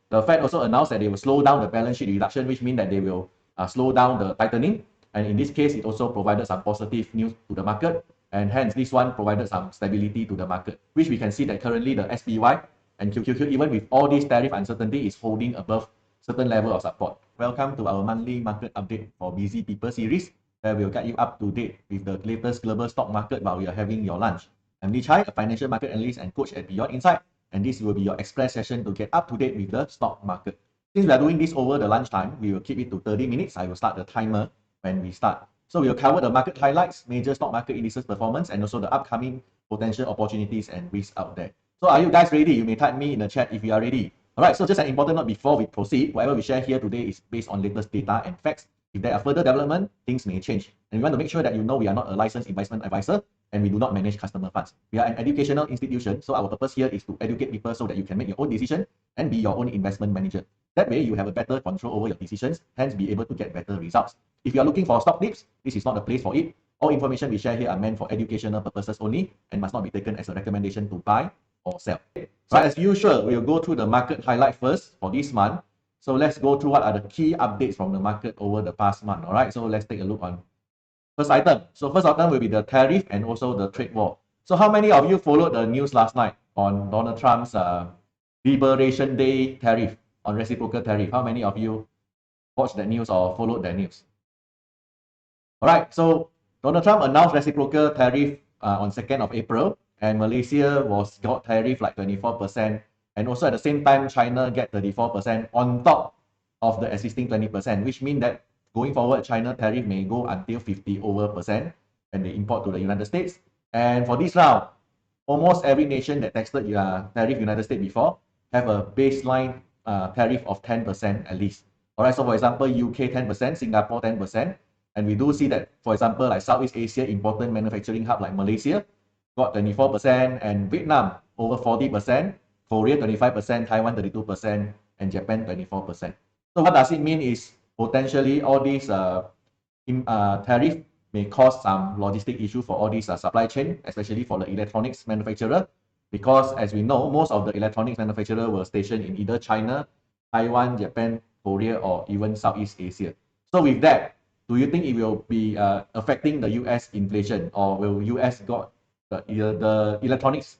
the Fed also announced that they will slow down the balance sheet reduction, which means that they will slow down the tightening. And in this case, it also provided some positive news to the market. And hence, this one provided some stability to the market, which we can see that currently the SPY and QQQ, even with all this tariff uncertainty, is holding above certain level of support. Welcome to our monthly market update for Busy People series, where we'll get you up to date with the latest global stock market while we are having your lunch. I'm Chye, a financial market analyst and coach at Beyond Insight, and this will be your express session to get up to date with the stock market. Since we are doing this over the lunchtime, we will keep it to 30 minutes. I will start the timer when we start. So we will cover the market highlights, major stock market indices performance, and also the upcoming potential opportunities and risks out there. So are you guys ready? You may type me in the chat if you are ready. All right, so just an important note before we proceed, whatever we share here today is based on latest data and facts. If there are further development, things may change. And we want to make sure that you know we are not a licensed investment advisor and we do not manage customer funds. We are an educational institution, so our purpose here is to educate people so that you can make your own decision and be your own investment manager. That way, you have a better control over your decisions, hence be able to get better results. If you are looking for stock tips, this is not the place for it. All information we share here are meant for educational purposes only and must not be taken as a recommendation to buy or sell. So as usual, we'll go through the market highlight first for this month. So let's go through what are the key updates from the market over the past month. All right, so let's take a look on first item. So first item will be the tariff and also the trade war. So how many of you followed the news last night on Donald Trump's Liberation Day tariff, on reciprocal tariff? How many of you watched the news or followed the news? All right, so Donald Trump announced reciprocal tariff on 2nd of April, and Malaysia got tariff like 24%, and also at the same time China get 34% on top of the existing 20%, which means that going forward China tariff may go until 50% when they import to the United States. And for this round, almost every nation that texted tariff United States before have a baseline tariff of 10% at least. All right, so for example, UK 10%, Singapore 10%, and we do see that, for example, like Southeast Asia important manufacturing hub like Malaysia got 24%, and Vietnam over 40%, Korea 25%, Taiwan 32%, and Japan 24%. So what does it mean is potentially all these tariff may cause some logistic issue for all these supply chain, especially for the electronics manufacturer, because as we know, most of the electronics manufacturer were stationed in either China, Taiwan, Japan, Korea, or even Southeast Asia. So with that, do you think it will be affecting the US inflation, or will US got the electronics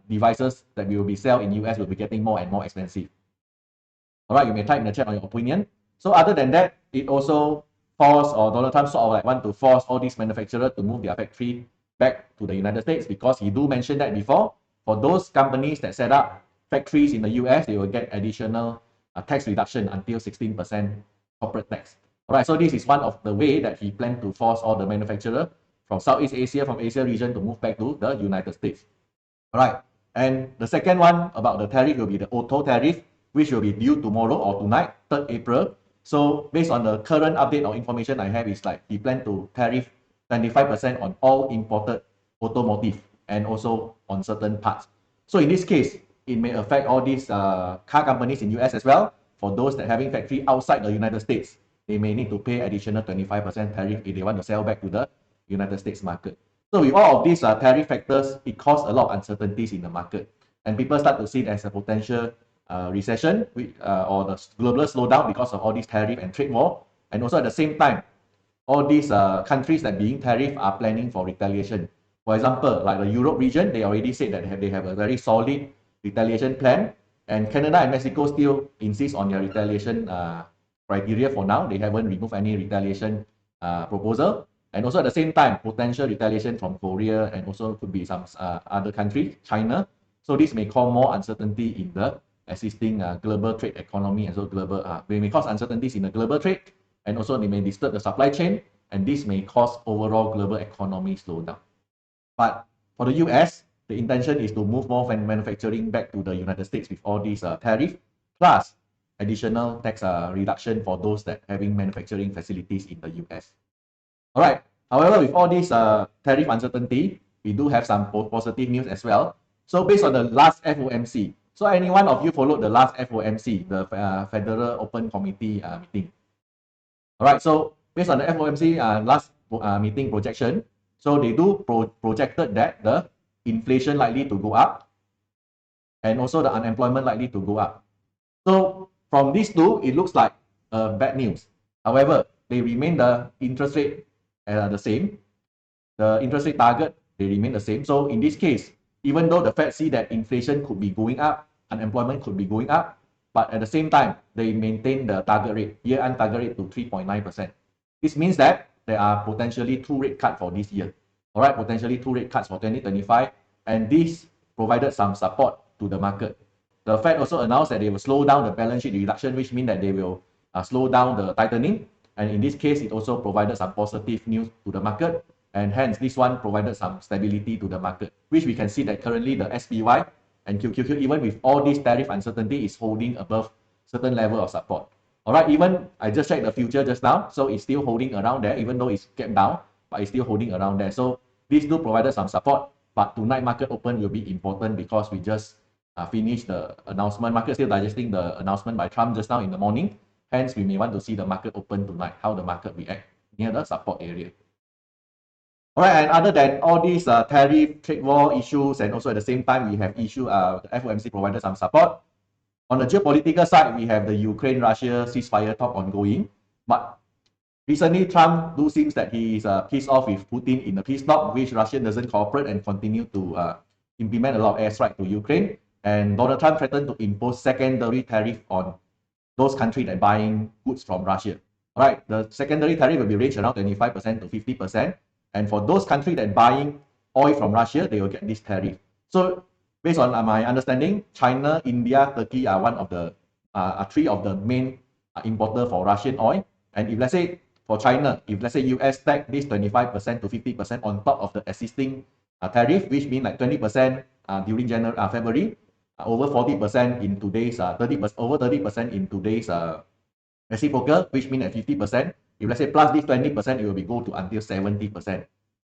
devices that we will be sell in US will be getting more and more expensive? All right, you may type in the chat on your opinion. So other than that, it also forced, or Donald Trump sort of like want to force all these manufacturers to move their factory back to the United States, because he do mention that before, for those companies that set up factories in the US, they will get additional tax reduction until 16% corporate tax. All right, so this is one of the way that he planned to force all the manufacturers from Southeast Asia, from Asia region to move back to the United States. All right, and the second one about the tariff will be the auto tariff, which will be due tomorrow or tonight, 3rd April. So based on the current update or information I have, is like he planned to tariff 25% on all imported automotive and also on certain parts. So in this case, it may affect all these car companies in US as well. For those that having factory outside the United States, they may need to pay additional 25% tariff if they want to sell back to the United States market. So with all of these tariff factors, it caused a lot of uncertainties in the market, and people start to see it as a potential recession or the global slowdown because of all these tariff and trade war. And also at the same time, all these countries that being tariff are planning for retaliation. For example, like the Europe region, they already said that they have a very solid retaliation plan, and Canada and Mexico still insist on their retaliation criteria for now. They haven't removed any retaliation proposal. And also at the same time, potential retaliation from Korea, and also could be some other countries, China. So this may cause more uncertainty in the existing global trade economy, and so global they may cause uncertainties in the global trade, and also they may disturb the supply chain, and this may cause overall global economy slowdown. But for the US, the intention is to move more manufacturing back to the United States with all these tariff plus additional tax reduction for those that having manufacturing facilities in the US. All right. However, with all this tariff uncertainty, we do have some positive news as well. So based on the last FOMC, so any one of you followed the last FOMC, the Federal Open Committee meeting? All right. So based on the FOMC last meeting projection, so they do projected that the inflation likely to go up, and also the unemployment likely to go up. So from these two, it looks like bad news. However, they remain the interest rate the same. The interest rate target, they remain the same. So in this case, even though the Fed see that inflation could be going up, unemployment could be going up, but at the same time, they maintain the target rate, year-end target rate to 3.9%. This means that there are potentially 2 rate cuts for this year. All right, potentially 2 rate cuts for 2025, and this provided some support to the market. The Fed also announced that they will slow down the balance sheet reduction, which means that they will slow down the tightening. And in this case, it also provided some positive news to the market. And hence, this one provided some stability to the market, which we can see that currently the SPY and QQQ, even with all this tariff uncertainty, is holding above certain level of support. All right, even I just checked the future just now, so it's still holding around there, even though it's kept down, but it's still holding around there. So these two provided some support, but tonight market open will be important because we just finished the announcement. Market still digesting the announcement by Trump just now in the morning. Hence, we may want to see the market open tonight, how the market react near the support area. All right, and other than all these tariff, trade war issues, and also at the same time, we have issue, the FOMC provided some support. On the geopolitical side, we have the Ukraine-Russia ceasefire talk ongoing. But recently, Trump do seems that he is pissed off with Putin in the peace talk, which Russia doesn't cooperate and continue to implement a lot of airstrike to Ukraine. And Donald Trump threatened to impose secondary tariff on those countries that buying goods from Russia. All right, the secondary tariff will be ranged around 25% to 50%. And for those countries that buying oil from Russia, they will get this tariff. So based on my understanding, China, India, Turkey are one of the three of the main importer for Russian oil. And if let's say for China, if let's say US tax this 25% to 50% on top of the existing tariff, which means like 20% during February, over 40% in today's 30%, over 30% in today's reciprocal, which means at 50%. If let's say plus this 20%, it will be go to until 70%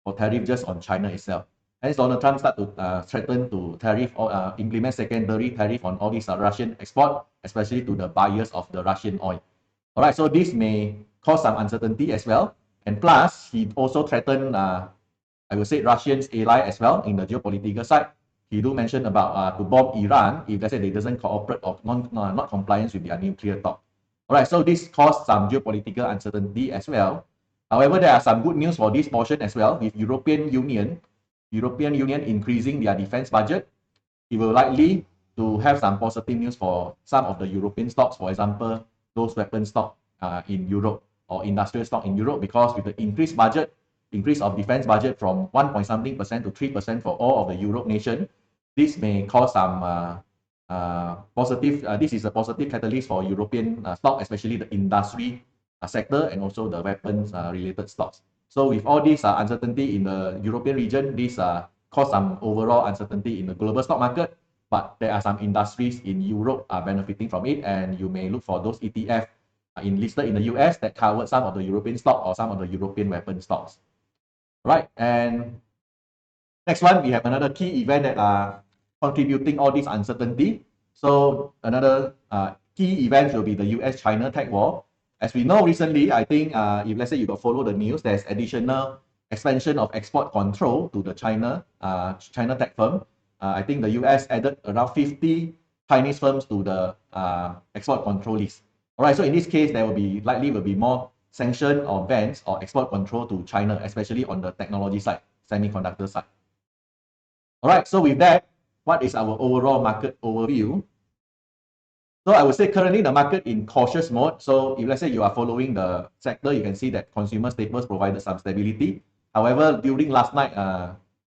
for tariff just on China itself. Hence, Donald Trump start to threaten to tariff or implement secondary tariff on all these Russian export, especially to the buyers of the Russian oil. All right, so this may cause some uncertainty as well. And plus, he also threatened, I would say, Russians ally as well in the geopolitical side. He do mention about to bomb Iran if let's say they doesn't cooperate or not compliance with their nuclear talk. All right, so this caused some geopolitical uncertainty as well. However, there are some good news for this portion as well. With European Union increasing their defense budget, it will likely to have some positive news for some of the European stocks. For example, those weapon stock in Europe or industrial stock in Europe, because with the increase of defense budget from 1.something% to 3% for all of the Europe nation, this may cause some positive. This is a positive catalyst for European stock, especially the industry sector and also the weapons related stocks. So with all this uncertainty in the European region, this caused some overall uncertainty in the global stock market. But there are some industries in Europe benefiting from it, and you may look for those ETF listed in the US that cover some of the European stock or some of the European weapon stocks. Right, and next one, we have another key event that are contributing all this uncertainty. So another key event will be the US-China tech war. As we know recently, I think if let's say you got follow the news, there's additional expansion of export control to the China tech firm. I think the US added around 50 Chinese firms to the export control list. All right, so in this case, there will be more sanction or bans or export control to China, especially on the technology side, semiconductor side. All right, so with that, what is our overall market overview? So I would say currently the market in cautious mode. So if let's say you are following the sector, you can see that consumer staples provided some stability. However, during last night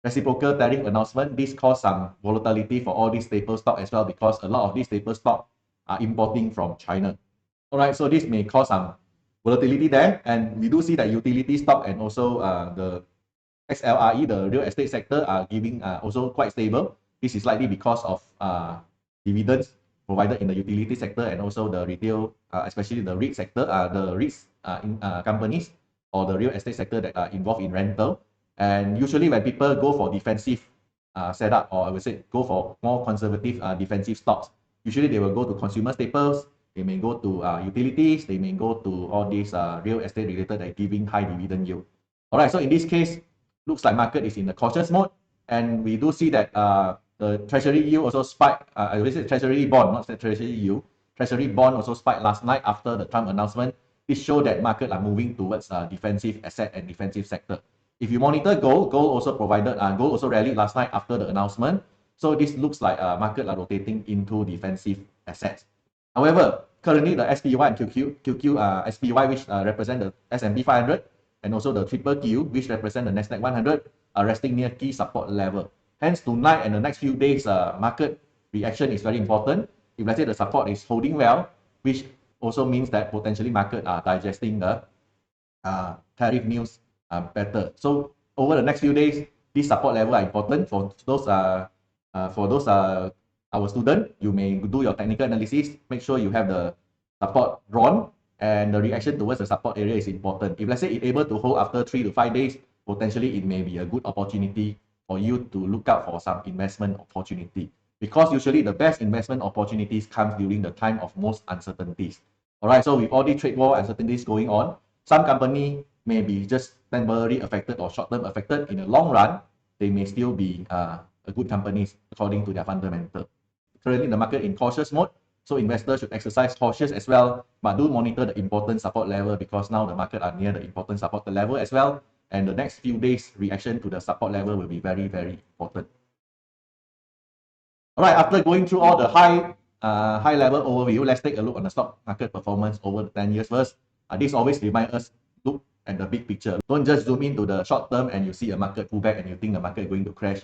reciprocal tariff announcement, this caused some volatility for all these staple stock as well, because a lot of these staple stock are importing from China. All right, so this may cause some volatility there, and we do see that utility stock and also the XLRE, the real estate sector, are giving also quite stable. This is likely because of dividends provided in the utility sector and also the retail, especially the REIT sector, the REITs companies or the real estate sector that are involved in rental. And usually when people go for defensive setup, or I would say go for more conservative defensive stocks, usually they will go to consumer staples, they may go to utilities, they may go to all these real estate related that are giving high dividend yield. All right, so in this case, looks like market is in the cautious mode, and we do see that the treasury yield also spiked. I would say treasury bond, not the treasury yield. Treasury bond also spiked last night after the Trump announcement. This shows that market are moving towards defensive asset and defensive sector. If you monitor gold, gold also rallied last night after the announcement. So this looks like market are rotating into defensive assets. However, currently the SPY and SPY, which represent the S&P 500, and also the triple Q, which represent the Nasdaq 100, are resting near key support level. Hence, tonight and the next few days, market reaction is very important. If let's say the support is holding well, which also means that potentially market are digesting the tariff news better. So over the next few days, these support level are important for those our student. You may do your technical analysis, make sure you have the support drawn, and the reaction towards the support area is important. If let's say it's able to hold after 3 to 5 days, potentially it may be a good opportunity for you to look out for some investment opportunity, because usually the best investment opportunities comes during the time of most uncertainties. All right, so with all the trade war uncertainties going on, some company may be just temporarily affected or short-term affected. In the long run, they may still be a good companies according to their fundamental. Currently, the market in cautious mode, so investors should exercise cautious as well, but do monitor the important support level, because now the market are near the important support level as well, and the next few days reaction to the support level will be very, very important. All right, after going through all the high level overview, let's take a look on the stock market performance over the 10 years first. This always reminds us look at the big picture. Don't just zoom into the short term and you see a market pullback and you think the market is going to crash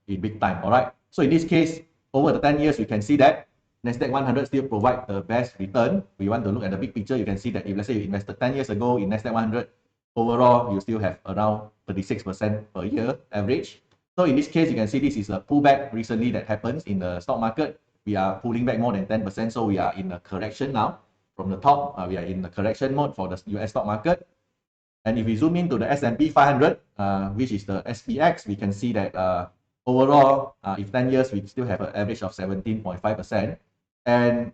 in big time. All right, so in this case, over the 10 years, we can see that Nasdaq 100 still provide the best return. We want to look at the big picture. You can see that if let's say you invested 10 years ago in Nasdaq 100, overall, you still have around 36% per year average. So in this case, you can see this is a pullback recently that happens in the stock market. We are pulling back more than 10%, so we are in a correction now. From the top, we are in the correction mode for the US stock market. And if we zoom into the S&P 500, which is the SPX, we can see that overall, if 10 years, we still have an average of 17.5%. And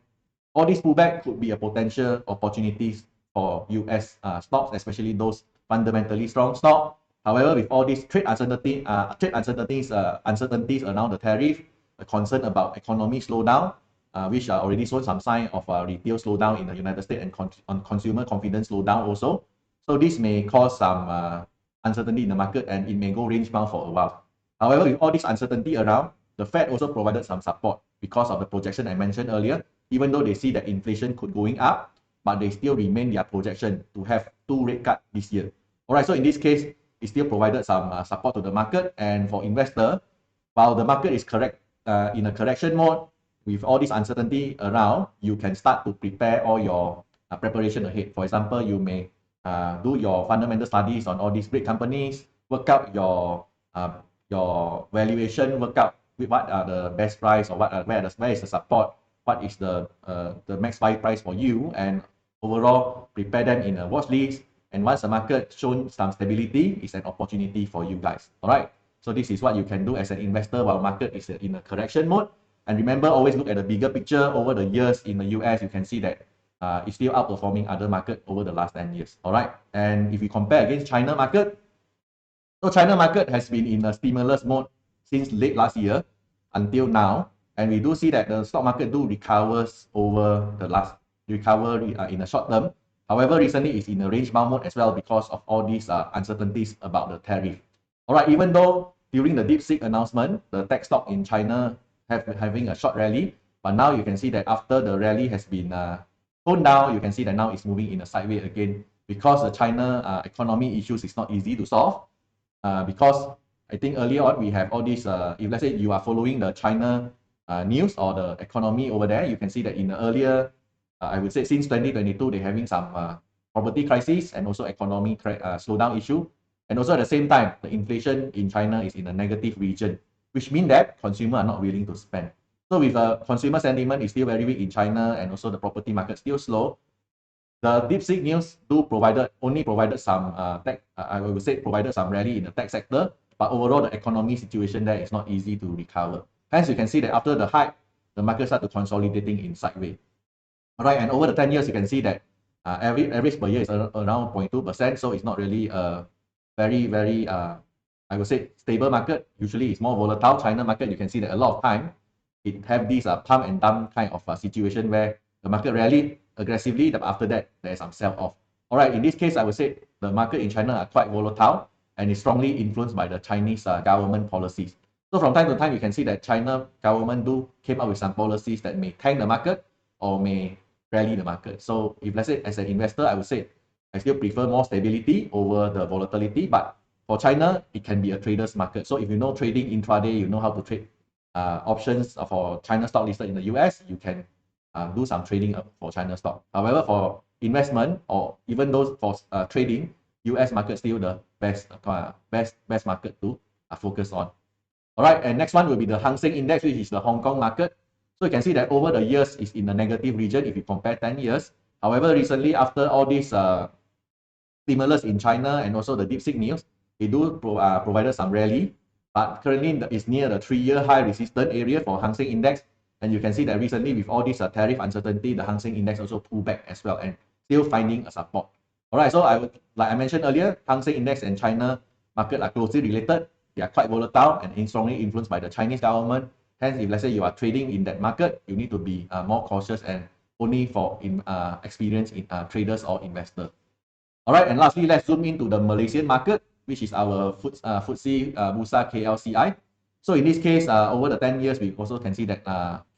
all this pullback could be a potential opportunities for US stocks, especially those fundamentally strong stocks. However, with all these trade uncertainties around the tariff, a concern about economic slowdown, which are already shown some sign of retail slowdown in the United States and consumer confidence slowdown also. So this may cause some uncertainty in the market, and it may go range bound for a while. However, with all this uncertainty around, the Fed also provided some support because of the projection I mentioned earlier. Even though they see that inflation could going up, but they still remain their projection to have 2 rate cuts this year. All right, so in this case, it still provided some support to the market. And for investor, while the market is correct in a correction mode, with all this uncertainty around, you can start to prepare all your preparation ahead. For example, you may do your fundamental studies on all these great companies, work out your valuation, work out what are the best price, or where is the support, what is the max buy price for you, and overall prepare them in a watch list. And once the market shown some stability, it's an opportunity for you guys. All right, so this is what you can do as an investor while market is in a correction mode. And remember, always look at the bigger picture. Over the years in the US, you can see that it's still outperforming other market over the last 10 years. All right, and if you compare against China market, so China market has been in a stimulus mode since late last year until now, and we do see that the stock market do recovers over the last recovery in the short term. However, recently it's in a range bound mode as well because of all these uncertainties about the tariff. All right, even though during the DeepSeek announcement, the tech stock in China having a short rally, but now you can see that after the rally has been toned down, you can see that now it's moving in a sideways again, because the China economy issues is not easy to solve. Because I think earlier on we have all these, if let's say you are following the China news or the economy over there, you can see that in the earlier, I would say since 2022, they're having some property crisis and also economic slowdown issue. And also at the same time, the inflation in China is in a negative region, which means that consumers are not willing to spend. So with consumer sentiment is still very weak in China, and also the property market still slow, the DeepSeek news only provided some I would say provided some rally in the tech sector, but overall the economy situation there is not easy to recover. Hence, you can see that after the hype, the market started consolidating in sideways. All right, and over the 10 years, you can see that average per year is around 0.2%, so it's not really a very I would say stable market. Usually it's more volatile. China market, you can see that a lot of time it have this pump and dump kind of situation where the market rallied aggressively, but after that, there's some sell-off. All right, in this case, I would say the market in China are quite volatile and is strongly influenced by the Chinese government policies. So from time to time, you can see that China government came up with some policies that may tank the market or may rally the market. So if let's say as an investor, I would say I still prefer more stability over the volatility, but for China, it can be a trader's market. So if you know trading intraday, you know how to trade options for China stock listed in the US, you can do some trading for China stock. However, for investment or even those for trading, US market still the best market to focus on. All right, and next one will be the Hang Seng Index, which is the Hong Kong market. So you can see that over the years is in the negative region if you compare 10 years. However, recently after all these stimulus in China and also the DeepSeek news, they provided some rally, but currently it's near the 3-year high resistance area for Hang Seng Index. And you can see that recently with all this tariff uncertainty, the Hang Seng Index also pulled back as well and still finding a support. All right, so like I mentioned earlier, Hang Seng Index and China market are closely related. They are quite volatile and strongly influenced by the Chinese government. Hence, if let's say you are trading in that market, you need to be more cautious and only for experienced traders or investors. All right, and lastly, let's zoom into the Malaysian market, which is our FTSE Bursa KLCI. So in this case, over the 10 years, we also can see that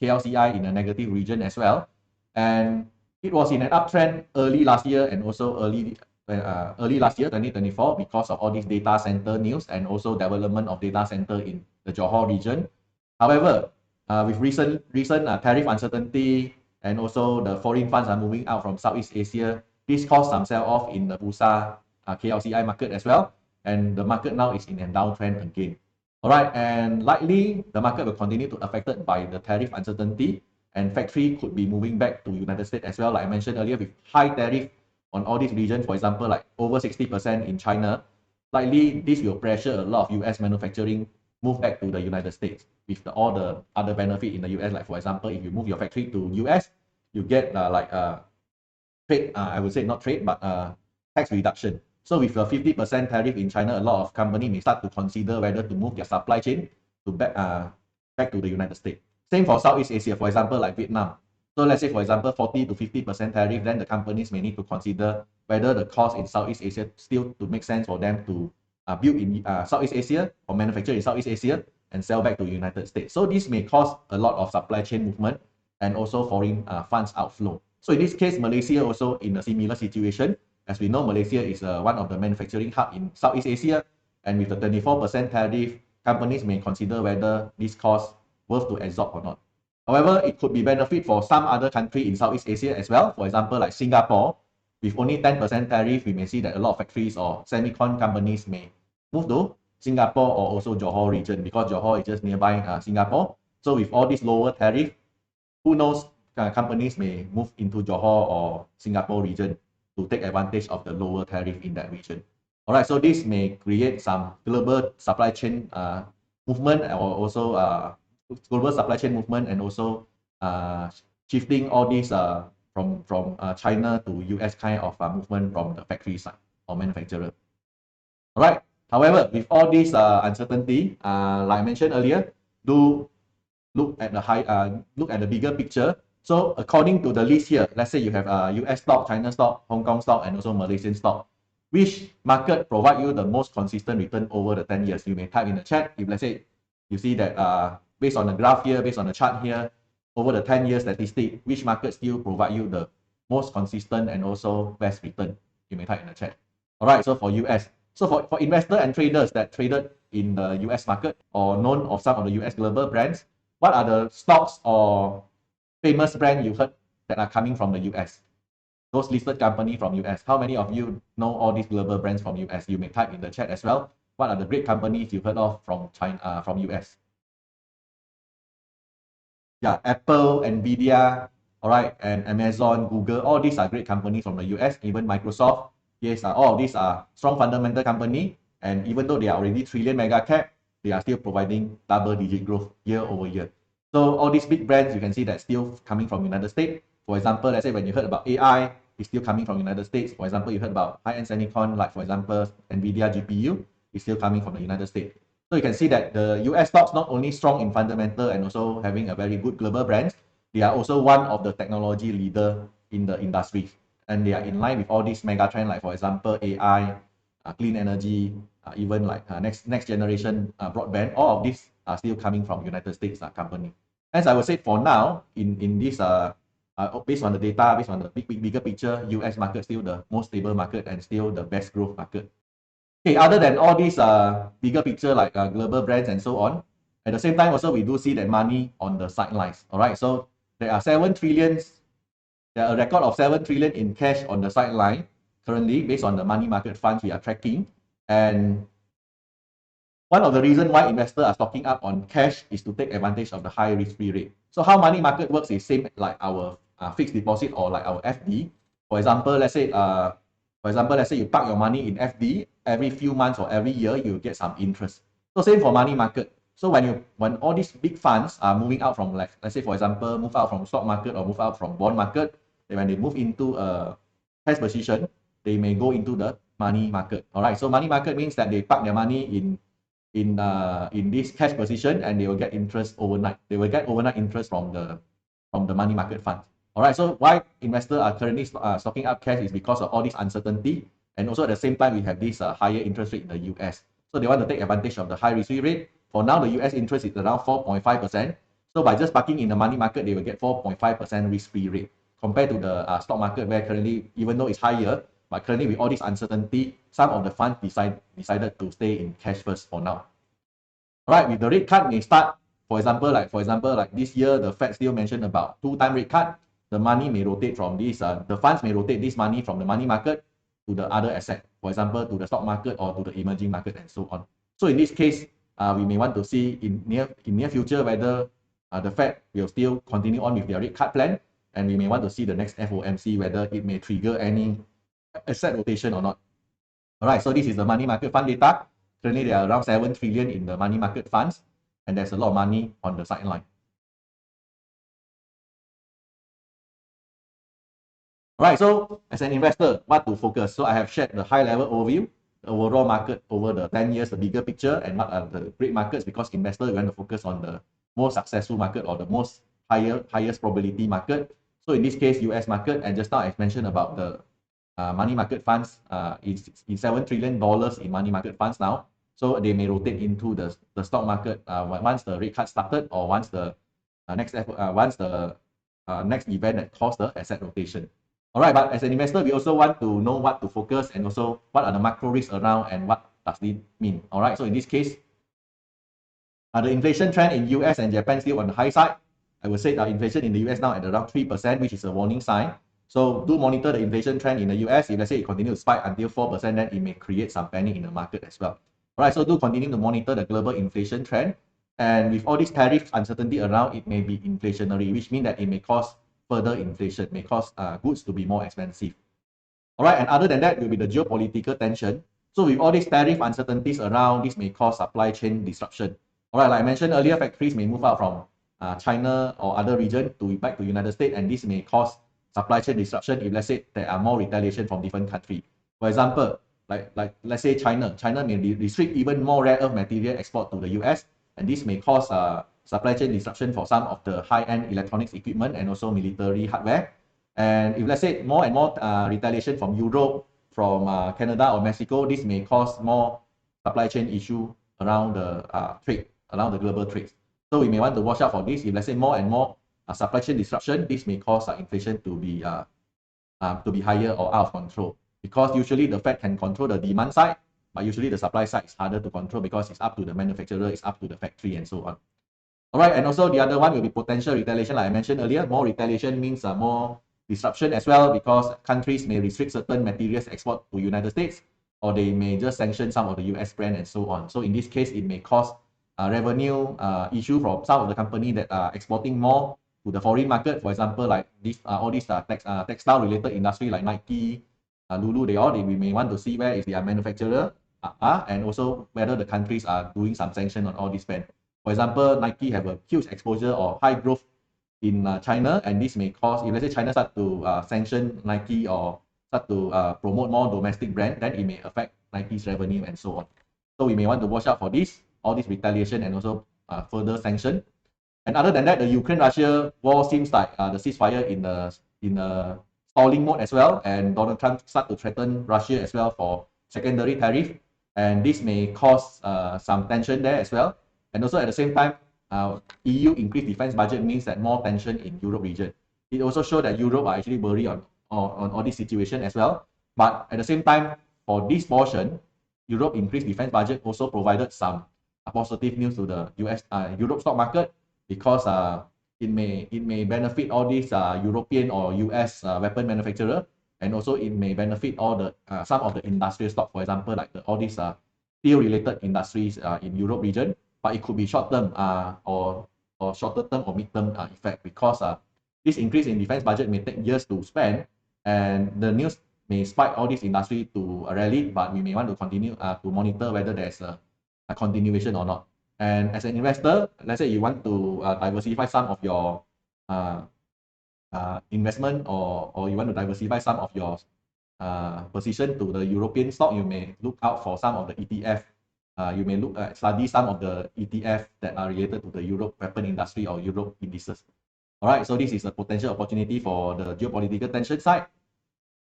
KLCI in a negative region as well. And it was in an uptrend early last year and also early last year, 2024, because of all these data center news and also development of data center in the Johor region. However, with recent tariff uncertainty and also the foreign funds are moving out from Southeast Asia, this caused some sell-off in the Bursa KLCI market as well. And the market now is in a downtrend again. All right, and likely the market will continue to affected by the tariff uncertainty, and factory could be moving back to United States as well. Like I mentioned earlier, with high tariff on all these regions, for example, like over 60% in China, likely this will pressure a lot of US manufacturing move back to the United States with all the other benefit in the US. Like for example, if you move your factory to US, you get trade, I would say not trade, but tax reduction. So with a 50% tariff in China, a lot of companies may start to consider whether to move their supply chain to back to the United States. Same for Southeast Asia, for example, like Vietnam. So let's say, for example, 40 to 50% tariff, then the companies may need to consider whether the cost in Southeast Asia still to make sense for them to build in Southeast Asia or manufacture in Southeast Asia and sell back to the United States. So this may cause a lot of supply chain movement and also foreign funds outflow. So in this case, Malaysia also in a similar situation. As we know, Malaysia is one of the manufacturing hub in Southeast Asia, and with the 24% tariff, companies may consider whether this cost worth to absorb or not. However, it could be benefit for some other country in Southeast Asia as well. For example, like Singapore, with only 10% tariff, we may see that a lot of factories or semicon companies may move to Singapore or also Johor region, because Johor is just nearby Singapore. So with all this lower tariff, who knows, companies may move into Johor or Singapore region to take advantage of the lower tariff in that region. All right, so this may create some global supply chain movement, or also global supply chain movement, and also shifting all these from China to US kind of movement from the factory side or manufacturer. All right. However, with all this uncertainty, like I mentioned earlier, do look at the bigger picture. So according to the list here, let's say you have US stock, China stock, Hong Kong stock, and also Malaysian stock. Which market provide you the most consistent return over the 10 years? You may type in the chat. If let's say you see that based on the graph here, based on the chart here, over the 10-year statistic, which market still provide you the most consistent and also best return? You may type in the chat. All right, so for US. So for investors and traders that traded in the US market or known of some of the US global brands, what are the stocks or famous brands you heard that are coming from the US? Those listed company from US. How many of you know all these global brands from US? You may type in the chat as well. What are the great companies you heard of from China, from US? Yeah, Apple, Nvidia, all right, and Amazon, Google, all these are great companies from the US. Even Microsoft, yes, all of these are strong fundamental company. And even though they are already trillion mega cap, they are still providing double-digit growth year over year. So all these big brands, you can see that still coming from United States. For example, let's say when you heard about AI, it's still coming from United States. For example, you heard about high-end semicon, like for example, Nvidia GPU, is still coming from the United States. So you can see that the US stocks not only strong in fundamental and also having a very good global brands, they are also one of the technology leader in the industry. And they are in line with all these mega trends, like for example, AI, clean energy, even like next generation broadband. All of these are still coming from United States company. As I would say, for now, in this based on the data, based on the bigger picture, US market still the most stable market and still the best growth market. Okay, other than all these bigger picture like global brands and so on, at the same time also we do see that money on the sidelines. All right, so there are 7 trillions, there are a record of 7 trillion in cash on the sideline currently based on the money market funds we are tracking. And one of the reasons why investors are stocking up on cash is to take advantage of the high risk-free rate. So how money market works is same like our fixed deposit or like our FD. For example, let's say you park your money in FD, every few months or every year you get some interest. So same for money market. So when all these big funds are moving out from, like let's say for example, move out from stock market or move out from bond market, when they move into a cash position, they may go into the money market. All right. So money market means that they park their money in this cash position and they will get interest overnight. They will get overnight interest from the money market fund. All right. So why investors are currently stocking up cash is because of all this uncertainty, and also at the same time we have this higher interest rate in the US. So they want to take advantage of the high risk-free rate. For now, the US interest is around 4.5%. So by just parking in the money market, they will get 4.5% risk-free rate compared to the stock market, where currently, even though it's higher, but currently with all this uncertainty, some of the funds decided to stay in cash first for now. All right, with the rate cut may start, for example, like this year, the Fed still mentioned about 2-time rate cut. The money may rotate from this, the funds may rotate this money from the money market to the other asset, for example, to the stock market or to the emerging market and so on. So in this case, we may want to see in near future whether the Fed will still continue on with their rate cut plan, and we may want to see the next FOMC whether it may trigger any asset rotation or not. All right, so this is the money market fund data. Currently, there are around 7 trillion in the money market funds, and there's a lot of money on the sideline. All right, so as an investor, what to focus? So I have shared the high-level overview, the overall market over the 10 years, the bigger picture, and what are the great markets, because investors are going to focus on the most successful market or the most highest probability market. So in this case, US market, and just now I mentioned about the money market funds is $7 trillion in money market funds now. So they may rotate into the stock market once the rate cut started, or once the next event that caused the asset rotation. All right, but as an investor, we also want to know what to focus and also what are the macro risks around and what does it mean. All right, so in this case, the inflation trend in US and Japan still on the high side. I would say the inflation in the US now at around 3%, which is a warning sign. So do monitor the inflation trend in the US. If let's say it continues to spike until 4%, then it may create some panic in the market as well. All right, so do continue to monitor the global inflation trend. And with all this tariff uncertainty around, it may be inflationary, which means that it may cause further inflation, may cause goods to be more expensive. All right, and other than that will be the geopolitical tension. So with all these tariff uncertainties around, this may cause supply chain disruption. All right, like I mentioned earlier, factories may move out from China or other region back to United States, and this may cause supply chain disruption if let's say there are more retaliation from different countries. For example, like let's say China may restrict even more rare earth material export to the US, and this may cause supply chain disruption for some of the high-end electronics equipment and also military hardware. And if let's say more and more retaliation from Europe, from Canada or Mexico, this may cause more supply chain issue around the trade, around the global trade. So we may want to watch out for this. If let's say more and more supply chain disruption, this may cause inflation to be higher or out of control. Because usually the Fed can control the demand side, but usually the supply side is harder to control because it's up to the manufacturer, it's up to the factory, and so on. All right, and also the other one will be potential retaliation. Like I mentioned earlier, more retaliation means more disruption as well, because countries may restrict certain materials export to United States, or they may just sanction some of the US brand and so on. So in this case, it may cause revenue issue from some of the company that are exporting more to the foreign market. For example, like all these textile related industry like Nike, Lulu, we may want to see where is their manufacturer and also whether the countries are doing some sanction on all these spend. For example, Nike have a huge exposure or high growth in China, and this may cause, if let's say China start to sanction Nike or start to promote more domestic brand, then it may affect Nike's revenue and so on. So we may want to watch out for this. all this retaliation and also further sanction. And other than that, the Ukraine-Russia war seems like the ceasefire in a stalling mode as well, and Donald Trump start to threaten Russia as well for secondary tariff, and this may cause some tension there as well. And also at the same time, EU increased defense budget means that more tension in Europe region. It also shows that Europe are actually worried on all this situation as well. But at the same time, for this portion, Europe increased defense budget also provided some positive news to the Europe stock market, because it may benefit all these European or US weapon manufacturer, and also it may benefit all the some of the industrial stock, for example, like all these steel related industries in Europe region. But it could be short term or shorter term or mid term effect, because this increase in defense budget may take years to spend, and the news may spike all this industry to a rally, but we may want to continue to monitor whether there's a continuation or not. And as an investor, let's say you want to diversify some of your investment, or you want to diversify some of your position to the European stock, you may look out for some of the ETF. You may study some of the ETF that are related to the Europe weapon industry or Europe indices. All right, so this is a potential opportunity for the geopolitical tension side.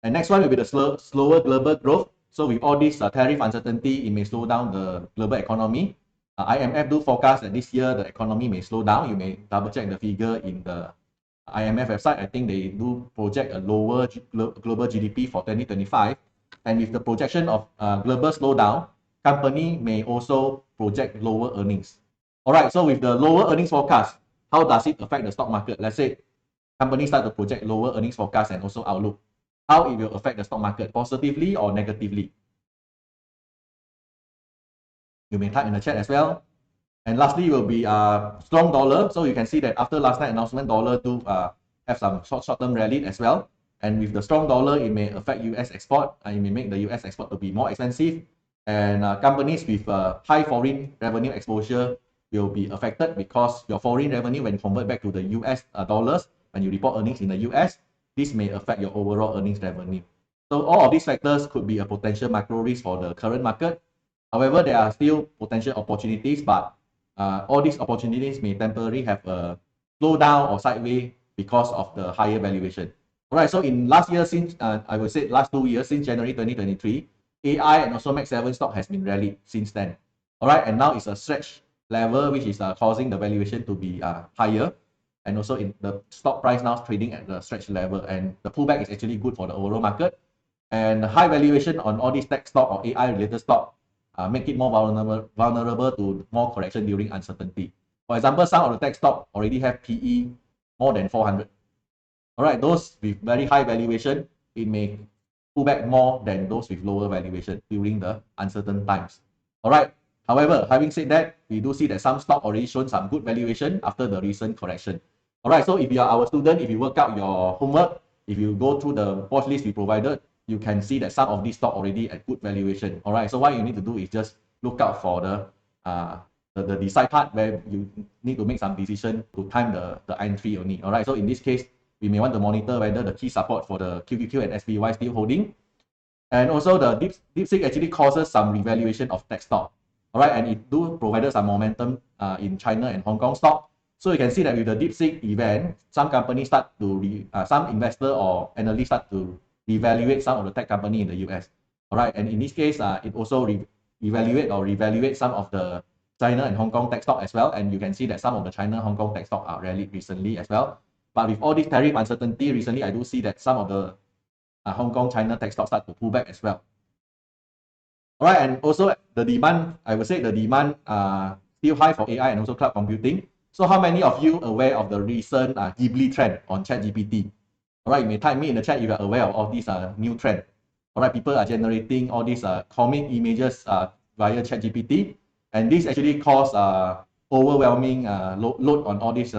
And next one will be the slower global growth. So with all this tariff uncertainty, it may slow down the global economy. IMF do forecast that this year the economy may slow down. You may double check the figure in the IMF website. I think they do project a lower global GDP for 2025. And with the projection of global slowdown, company may also project lower earnings. All right, so with the lower earnings forecast, how does it affect the stock market? Let's say companies start to project lower earnings forecast and also outlook. How it will affect the stock market, positively or negatively? You may type in the chat as well. And lastly will be strong dollar. So you can see that after last night announcement, dollar do have some short-term rally as well. And with the strong dollar, it may affect US export. It may make the US export to be more expensive. And companies with high foreign revenue exposure will be affected, because your foreign revenue, when convert back to the US dollars, when you report earnings in the US, this may affect your overall earnings revenue. So all of these factors could be a potential macro risk for the current market. However, there are still potential opportunities, but all these opportunities may temporarily have a slowdown or sideways because of the higher valuation. All right, so in last year, since I would say last 2 years, since January 2023, AI and also Max 7 stock has been rallied since then. All right, and now it's a stretch level, which is causing the valuation to be higher. And also in the stock price now trading at the stretch level, and the pullback is actually good for the overall market. And the high valuation on all these tech stock or AI related stock make it more vulnerable to more correction during uncertainty. For example, some of the tech stock already have PE more than 400. All right, those with very high valuation, it may pull back more than those with lower valuation during the uncertain times. All right. However, having said that, we do see that some stock already shown some good valuation after the recent correction. All right. So if you are our student, if you work out your homework, if you go through the watch list we provided, you can see that some of these stock already at good valuation. All right. So what you need to do is just look out for the decide part, where you need to make some decision to time the entry only. All right. So in this case, we may want to monitor whether the key support for the QQQ and SPY still holding. And also the DeepSeek actually causes some revaluation of tech stock. All right, and it do provide some momentum in China and Hong Kong stock. So you can see that with the DeepSeek event, some companies start to, some investor or analysts start to reevaluate some of the tech company in the US. All right, and in this case, it also reevaluate some of the China and Hong Kong tech stock as well. And you can see that some of the China Hong Kong tech stock are rallied recently as well. But with all this tariff uncertainty recently, I do see that some of the Hong Kong, China tech stocks start to pull back as well. All right, and also the demand, I would say the demand still high for AI and also cloud computing. So how many of you aware of the recent Ghibli trend on ChatGPT? All right, you may type me in the chat if you are aware of all these new trend. All right, people are generating all these comic images via ChatGPT, and this actually cause overwhelming load on all these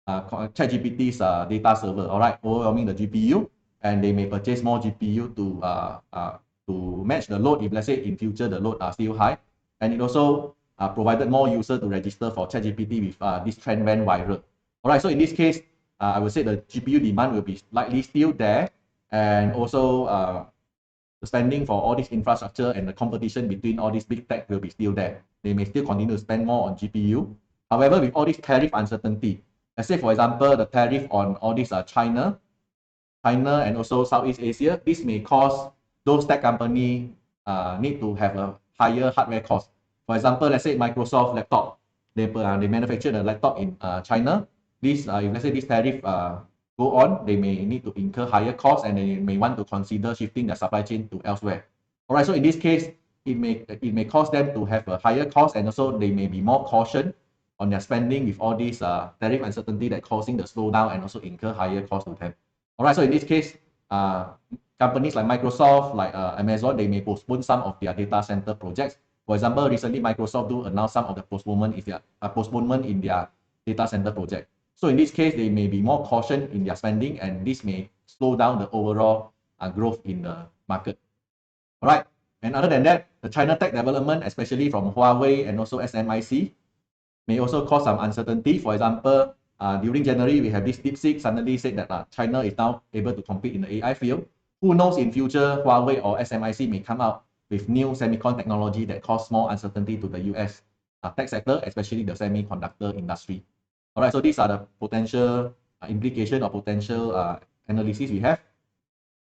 ChatGPT's data server. All right, overwhelming the GPU, and they may purchase more GPU to match the load if, let's say, in future the load are still high. And it also provided more user to register for ChatGPT with this trend went viral. All right, so in this case, I would say the GPU demand will be likely still there, and also the spending for all this infrastructure and the competition between all these big tech will be still there. They may still continue to spend more on GPU. However, with all this tariff uncertainty, let's say for example, the tariff on all these China and also Southeast Asia, this may cause those tech company need to have a higher hardware cost. For example, let's say Microsoft laptop, they manufacture the laptop in China. This if let's say this tariff go on, they may need to incur higher costs and they may want to consider shifting their supply chain to elsewhere. All right, so in this case, it may cause them to have a higher cost, and also they may be more caution on their spending with all these tariff uncertainty that causing the slowdown and also incur higher cost to them. All right, so in this case, companies like Microsoft, like Amazon, they may postpone some of their data center projects. For example, recently Microsoft do announce some of the postponement in their data center project. So in this case, they may be more caution in their spending, and this may slow down the overall growth in the market. All right, and other than that, the China tech development, especially from Huawei and also SMIC, may also cause some uncertainty. For example, during January, we have this DeepSeek suddenly said that China is now able to compete in the AI field. Who knows, in future, Huawei or SMIC may come out with new semicon technology that cause more uncertainty to the US tech sector, especially the semiconductor industry. All right, so these are the potential implication or potential analysis we have.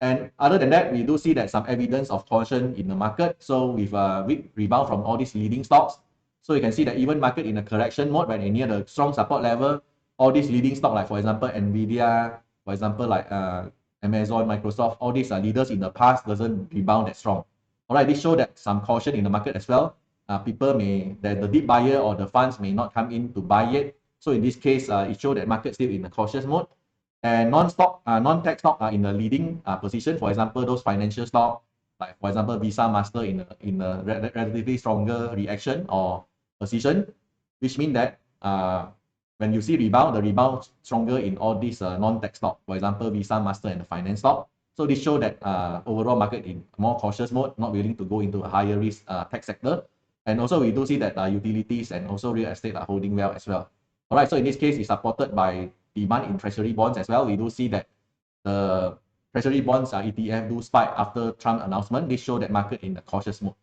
And other than that, we do see that some evidence of caution in the market. So with a weak rebound from all these leading stocks, so you can see that even market in a correction mode, when near the strong support level, all these leading stock, like for example Nvidia, for example like Amazon, Microsoft, all these leaders in the past doesn't rebound that strong. All right, this show that some caution in the market as well. The deep buyer or the funds may not come in to buy yet. So in this case, it shows that market still in a cautious mode. And non-tech stock are in a leading position. For example, those financial stock, like for example Visa, Master in a relatively stronger reaction or position, which means that when you see rebound, the rebound stronger in all these non-tech stock, for example Visa, Master, and the finance stock. So this show that overall market in more cautious mode, not willing to go into a higher risk tech sector. And also we do see that utilities and also real estate are holding well as well. All right, so in this case, it's supported by demand in treasury bonds as well. We do see that the treasury bonds ETF do spike after Trump announcement. This show that market in a cautious mode.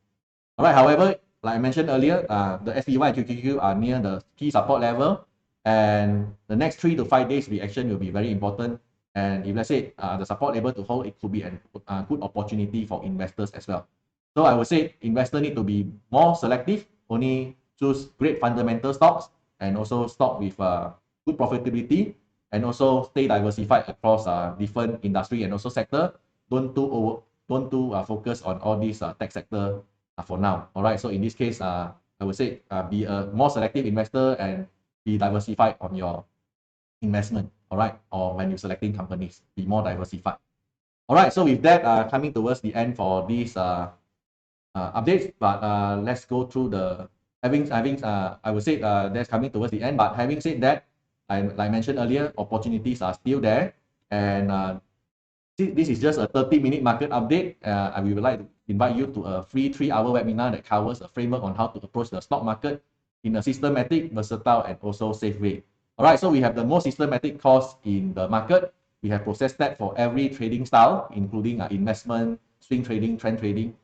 All right, however, like I mentioned earlier, the SPY QQQ are near the key support level, and the next 3 to 5 days reaction will be very important. And if let's say the support able to hold, it could be a good opportunity for investors as well. So I would say investors need to be more selective, only choose great fundamental stocks, and also stock with good profitability, and also stay diversified across different industry and also sector. Don't focus on all these tech sector for now. All right, so in this case, I would say be a more selective investor and be diversified on your investment. All right, or when you're selecting companies, be more diversified. All right, so with that, coming towards the end for these updates, but let's go through the I would say that's coming towards the end. But having said that, like I mentioned earlier, opportunities are still there, and this is just a 30-minute market update. I would like to invite you to a free 3-hour webinar that covers a framework on how to approach the stock market in a systematic, versatile, and also safe way. All right, so we have the most systematic course in the market. We have processed that for every trading style, including investment, swing trading, trend trading,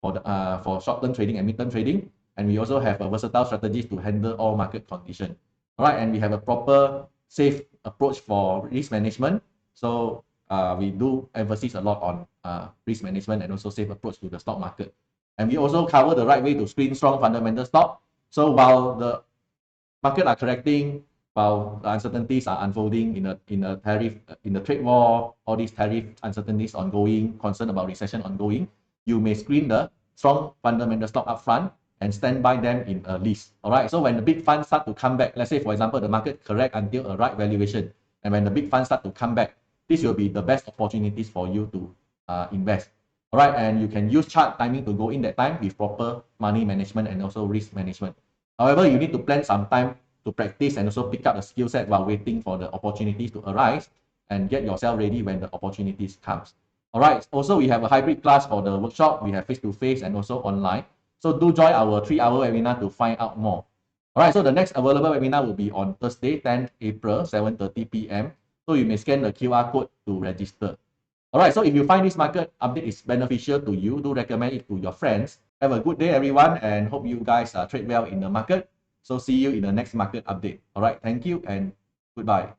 for short-term trading and mid-term trading. And we also have a versatile strategies to handle all market conditions. All right, and we have a proper safe approach for risk management. So we do emphasis a lot on risk management and also safe approach to the stock market. And we also cover the right way to screen strong fundamental stock. So while the market are correcting, while the uncertainties are unfolding in the trade war, all these tariff uncertainties ongoing, concern about recession ongoing, you may screen the strong fundamental stock upfront and stand by them in a list. All right, so when the big funds start to come back, let's say for example the market correct until a right valuation, and when the big funds start to come back, this will be the best opportunities for you to invest. All right, and you can use chart timing to go in that time with proper money management and also risk management. However, you need to plan some time to practice and also pick up the skill set while waiting for the opportunities to arise and get yourself ready when the opportunities comes. All right, also we have a hybrid class for the workshop. We have face-to-face and also online. So do join our 3-hour webinar to find out more. All right, so the next available webinar will be on Thursday, 10th April, 7:30 p.m. So you may scan the QR code to register. All right, so if you find this market update is beneficial to you, do recommend it to your friends. Have a good day, everyone, and hope you guys trade well in the market. So see you in the next market update. All right, thank you and goodbye.